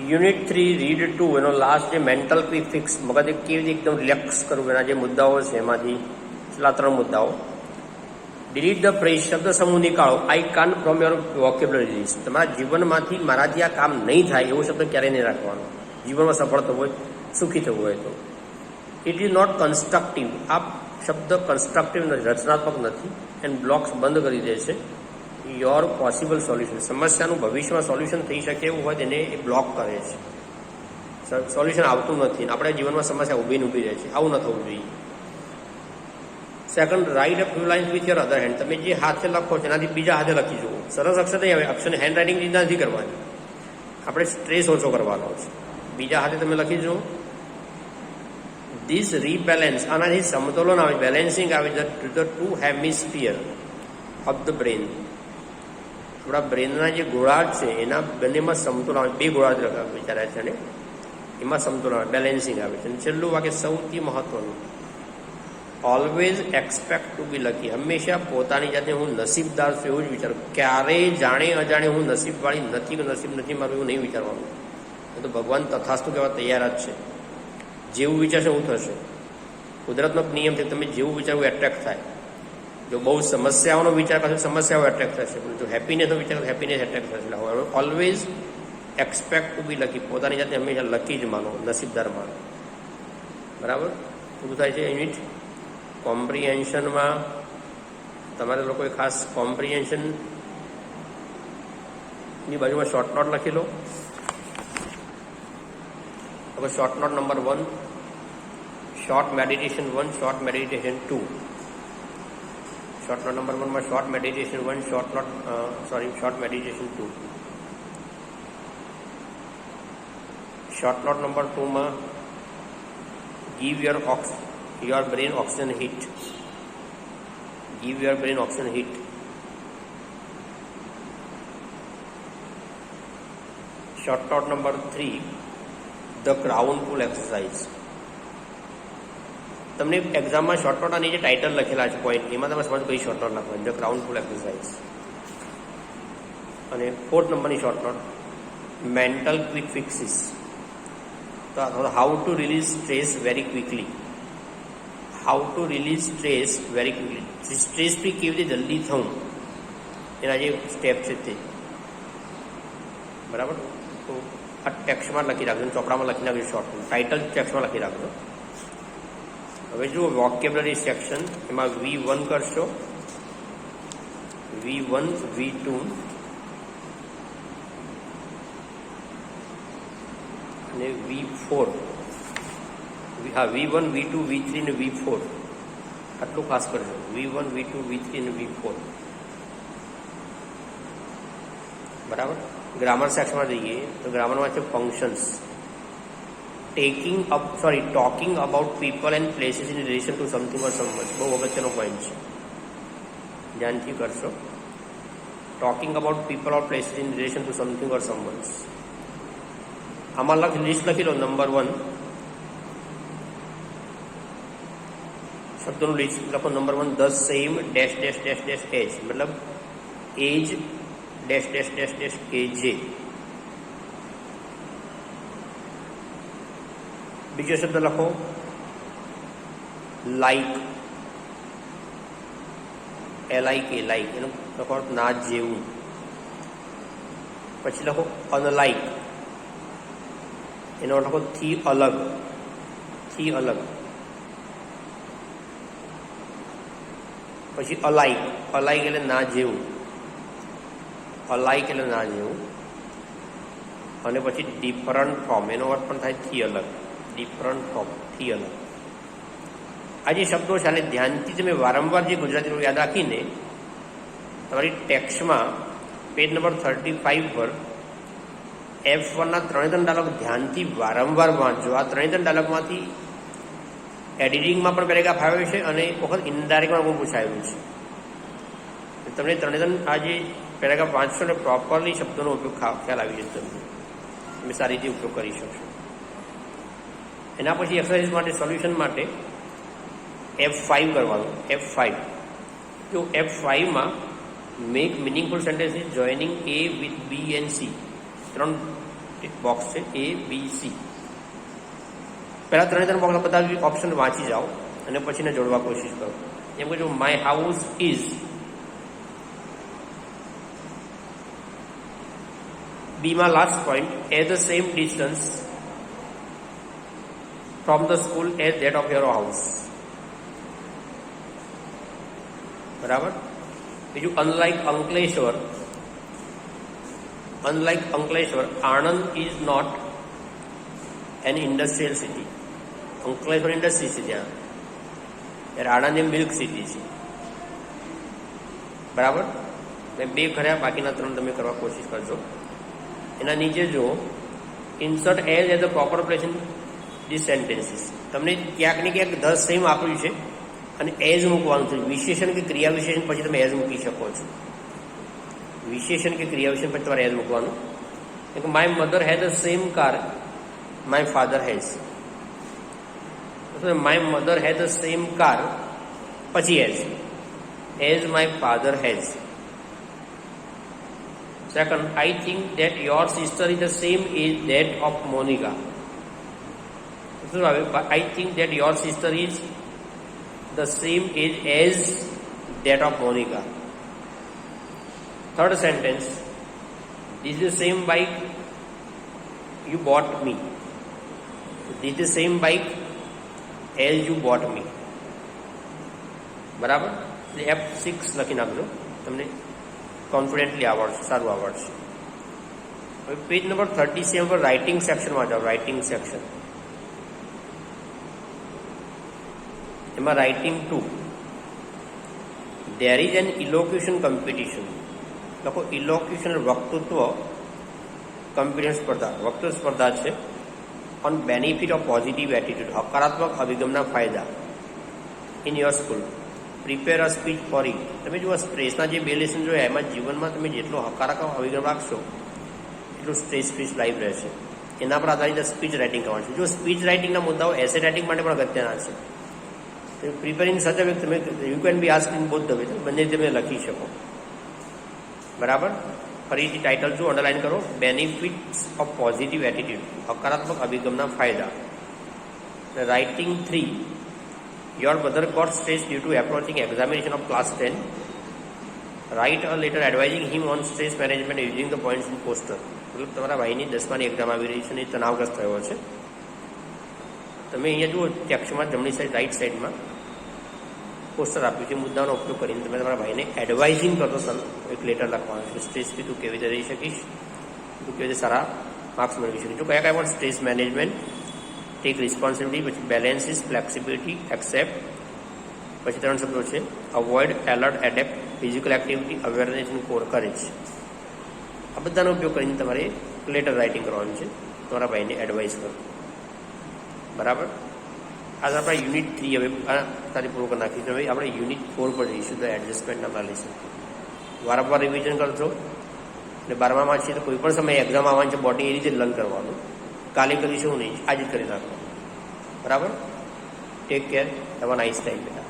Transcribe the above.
Unit 3 read 2 એનો last જે mental quick fix મગજ કેવી રીતે એકદમ રિલેક્સ કરવું એના જે મુદ્દાઓ છે એમાંથી છેલ્લા 3 મુદ્દાઓ. ડિલીટ ધ ફ્રેઝ, શબ્દ સમૂહ નીકાળો. I can't from your vocabulary list. તમારા જીવનમાંથી મારાથી આ કામ નહીં થાય એવો શબ્દ ક્યારેય નહીં રાખવાનો. જીવનમાં સફળ થવું હોય, સુખી થવું હોય તો. It is not constructive. આ શબ્દ કન્સ્ટ્રક્ટિવ નથી, રચનાત્મક નથી. એન્ડ બ્લોક્સ બંધ કરી દે છે યોર પોસિબલ સોલ્યુશન. સમસ્યાનું ભવિષ્યમાં સોલ્યુશન થઈ શકે એવું હોય તેને એ બ્લોક કરે છે. સોલ્યુશન આવતું નથી, આપણે જીવનમાં સમસ્યા ઊભી રહે છે. આવું ન થવું જોઈએ. Second, write a few lines with your other hand. તમે જે હાથે લખો છો એનાથી બીજા હાથે લખી જુઓ. સરસ અક્ષર નહીં આવે, અક્ષરની હેન્ડ રાઇટિંગ નથી કરવાની, આપણે સ્ટ્રેસ ઓછો કરવાનો છે. બીજા હાથે તમે લખી જુઓ. ધીસ રીબેલેન્સ, આનાથી સમતોલન આવે, બેલેન્સિંગ આવે the two hemisphere of the brain. આપણા બ્રેનના જે ગોળાર્ધ છે એના બંનેમાં સમતોલન આવે. 2 ગોળાર્ધ વિચાર્યા છે ને એમાં સમતોલન આવે, બેલેન્સિંગ આવે છે. અને છેલ્લું વાક્ય સૌથી મહત્વનું, ઓલવેઝ એક્સપેક્ટ ટુ બી લકી. હંમેશા પોતાની જાતે હું નસીબદાર છું એવું જ વિચારું. ક્યારેય જાણે અજાણે હું નસીબવાળી નથી કે નસીબ નથી મારું એવું નહીં વિચારવાનું. તો ભગવાન તથાસ્તુ કહેવા તૈયાર જ છે. જેવું વિચારશે એવું થશે. કુદરતનો નિયમ છે, તમે જેવું વિચારવું એટ્રેક્ટ થાય. જો બહુ સમસ્યાઓનો વિચાર કરશો સમસ્યાઓ એટ્રેક્ટ થશે, પણ જો હેપીનેસનો વિચાર હેપીનેસ એટ્રેક્ટ થશે. ઓલવેઝ એક્સપેક્ટ ટુ બી લકી. પોતાની જાતે હંમેશા લકી જ માનો, નસીબદાર માનો. બરાબર, પૂરું થાય છે યુનિટ. કોમ્પ્રિહેન્શનમાં તમારે લોકોએ ખાસ કોમ્પ્રિહેન્શનની બાજુમાં શોર્ટ નોટ લખી લો. હવે short note number 1, short meditation 1, short meditation 2. Short note number 1 માં short meditation 1, short meditation 2. Short note number 2 માં give your brain oxygen hit. Give your brain oxygen hit. Short note number 3, the crown pull exercise. તમને એક્ઝામમાં short નોટના નીચે title લખેલા છે point, એમાં તમે સમજ કઈ શોર્ટ નોટ લખવાની, ધ ક્રાઉન પુલ એક્સરસાઇઝ. અને 4th નંબરની શોર્ટ નોટ, મેન્ટલ ક્વિક ફિક્સીસ. તો how to release stress very quickly. How to release stress very quickly. Stress free કેવી રીતે જલ્દી થવું એના જે સ્ટેપ છે તે. બરાબર, તો આ ટેક્સ્ટમાં લખી રાખજો, ચોપડામાં લખી નાખજો. શોર્ટ ટાઇટલ ટેક્સ્ટમાં લખી રાખજો. હવે જુઓ વોકેબ્યુલરી સેક્શન, એમાં V1 કરશો, V1, V2 અને V4. હા, V1, V2, V3 અને V4 આટલું ખાસ કરજો. V1, V2, V3 અને V4. બરાબર. ગ્રામર સેક્શનમાં જઈએ તો ગ્રામરમાં છે functions. Talking about people and places in relation to something or someone. બહુ અગત્યનો પોઈન્ટ છે, ધ્યાનથી કરશો. Talking about people or places in relation to something or someone's. આમાં લિસ્ટ લખી લો. નંબર 1 શબ્દોનું લિસ્ટ લખો. Number 1, the same dash dash dash dash as, મતલબ as dash dash dash dash કેજે. બીજો શબ્દ લખો લાઈક, LIK, લાઈક. એનો લખો ના જેવું. પછી લખો અનલાઈક, એનો લખો થી અલગ, થી અલગ. પછી અલાઈક, અલાઈક એટલે ના જેવું, અલાઈક એટલે ના જેવું. અને પછી ડિફરન્ટ ફ્રોમ, એનો અર્થ પણ થાય થી અલગ, ડિફરન્ટ ફ્રોમ, થી અલગ. આ જે શબ્દો છે આને ધ્યાનથી તમે વારંવાર જે ગુજરાતીનું યાદ રાખીને તમારી ટેક્સ્ટમાં પેજ નંબર 35 પર F1ના 3 ડાયલોગ ધ્યાનથી વારંવાર વાંચજો. આ 3 ડાયલોગમાંથી એડિટિંગમાં પણ પેરેગ્રાફ આવ્યો છે અને એક વખત ઇનડાયરેક્ટમાં પણ પૂછાયું છે. તમને 3 આ જે પેરેગ્રાફ વાંચશો ને પ્રોપરલી શબ્દોનો ઉપયોગ ખ્યાલ આવી જશે, તમે સારી રીતે ઉપયોગ કરી શકશો. એના પછી એક્સરસાઇઝ માટે સોલ્યુશન માટે F5 કરવાનું. F5 જો F5માં make meaningful sentences joining A with B and C 3 box છે એ બી સી. પહેલા 3 બોક્સ બધા ઓપ્શન વાંચી જાઓ અને પછી ને જોડવા કોશિશ કરો. એમ કે જો માય હાઉસ ઇઝ બીમાં last point at the same distance from the school as that of your house. બરાબર. બીજું unlike Ankleshwar Anand is not an industrial city. Ankleshwar industry છે ત્યાં, ત્યારે આણંદ એ મિલ્ક સિટી છે. બરાબર. મેં 2 કર્યા, બાકીના 3 તમે કરવા કોશિશ કરજો. એના નીચે જો insert as as the proper place in this sentences. તમને ક્યાંક ને ક્યાંક ધ સેમ આપ્યું છે અને એઝ મૂકવાનું છે. વિશેષણ કે ક્રિયા વિશેષણ પછી તમે એઝ મૂકી શકો છો. વિશેષણ કે ક્રિયા વિશેષણ પછી તમારે એઝ મૂકવાનું. My mother has the same car my father has. My mother has the same car પછી as my father has. Second, I think that your sister is the same age that of Monica. I think that your sister is the same age as that of Monica. Third sentence, this is the same bike you bought me. This is the same bike as you bought me. બરાબર. F6 લખી નાખજો, તમને confidently આવડશે, સારું આવડશે. હવે page number 37 પર writing સેક્શનમાં જાઓ. રાઇટિંગ સેક્શન એમાં writing 2 there is an elocution competition. લખો ઇલોક્યુશન વક્તૃત્વ કોમ્પિટિશન સ્પર્ધા, વક્તૃત્વ સ્પર્ધા છે. On benefit of positive attitude, હકારાત્મક અભિગમના ફાયદા in your school. Prepare a speech four it. તમે જો સ્ટ્રેસના જે 2 લેસન જોયા એમાં જીવનમાં તમે જેટલો હકારાત્મક અભિગમ રાખશો એટલું સ્ટ્રેસ ફ્રી લાઈફ રહેશે. એના પર આધારિત સ્પીચ રાઇટિંગ કરવાનું છે. જો સ્પીચ રાઇટિંગના મુદ્દાઓ એસે રાઇટિંગ માટે પણ અગત્યના છે. પ્રિપેરિંગ સચ અ વે તમે you can be ask in both the way, બંને તમે લખી શકો. બરાબર. ફરીથી ટાઇટલ જો અંડરલાઇન કરો, બેનિફિટ્સ ઓફ પોઝિટિવ એટીટ્યુડ, હકારાત્મક અભિગમના ફાયદા. Writing 3 Your mother got stressed due to approaching examination of class 10. Write a letter advising him on stress management using the points in poster. મતલબ તમારા ભાઈની 10માની એક્ઝામ આવી રહી છે અને તણાવગ્રસ્ત થયો છે. તમે અહીંયા જુઓ ટેક્સ્ટમાં જમણી સાઈડ રાઈટ સાઈડમાં પોસ્ટર આપ્યું છે. મુદ્દાનો ઉપયોગ કરીને તમે તમારા ભાઈને એડવાઇઝિંગ કરતો એક લેટર લખવાનું છે. સ્ટ્રેસથી તું કેવી રીતે રહી શકીશ, તું કેવી રીતે સારા માર્ક્સ મેળવી શકીશ. જો કયા કયા પણ સ્ટ્રેસ મેનેજમેન્ટ, ટેક રિસ્પોન્સિબિલિટી, પછી બેલેન્સીસ, ફ્લેક્સિબિલિટી, એક્સેપ્ટ, પછી 3 શબ્દો છે avoid, alert, adept, physical activity, awareness અને કોર કરેજ. આ બધાનો ઉપયોગ કરીને તમારે લેટર રાઇટિંગ કરવાનું છે તમારા ભાઈને એડવાઇસ કરો. બરાબર. આજે આપણે યુનિટ 3 હવે તારી પૂરું કરી નાખીશું. હવે આપણે યુનિટ 4 પર જઈશું, તો એડજસ્ટમેન્ટ નામના લેસન. વારંવાર રિવિઝન કરજો. એટલે 12મામાં છે તો કોઈ પણ સમયે એક્ઝામ આવવાની છે, બોર્ડિંગ એ રીતે લર્ન કરવાનું. કાલે કરીશું નહીં, આજે કરી નાખવાનું. બરાબર. Take care, have a nice time.